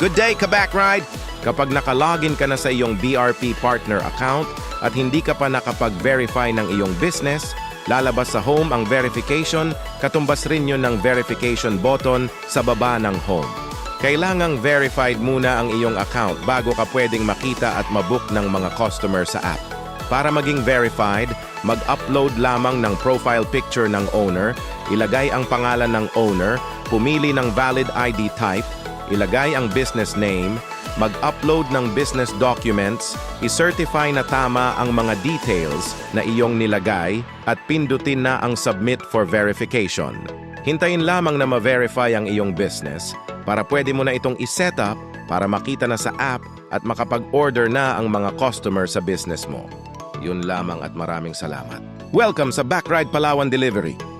Good day, Kabackride! Kapag nakalogin ka na sa iyong BRP partner account at hindi ka pa nakapag-verify ng iyong business, lalabas sa home ang verification, katumbas rin yun ng verification button sa baba ng home. Kailangang verified muna ang iyong account bago ka pwedeng makita at mabook ng mga customer sa app. Para maging verified, mag-upload lamang ng profile picture ng owner, ilagay ang pangalan ng owner, pumili ng valid ID type, ilagay ang business name, mag-upload ng business documents, i-certify na tama ang mga details na iyong nilagay at pindutin na ang submit for verification. Hintayin lamang na ma-verify ang iyong business para pwede mo na itong i-set up para makita na sa app at makapag-order na ang mga customer sa business mo. Yun lamang at maraming salamat. Welcome sa Backride Palawan Delivery.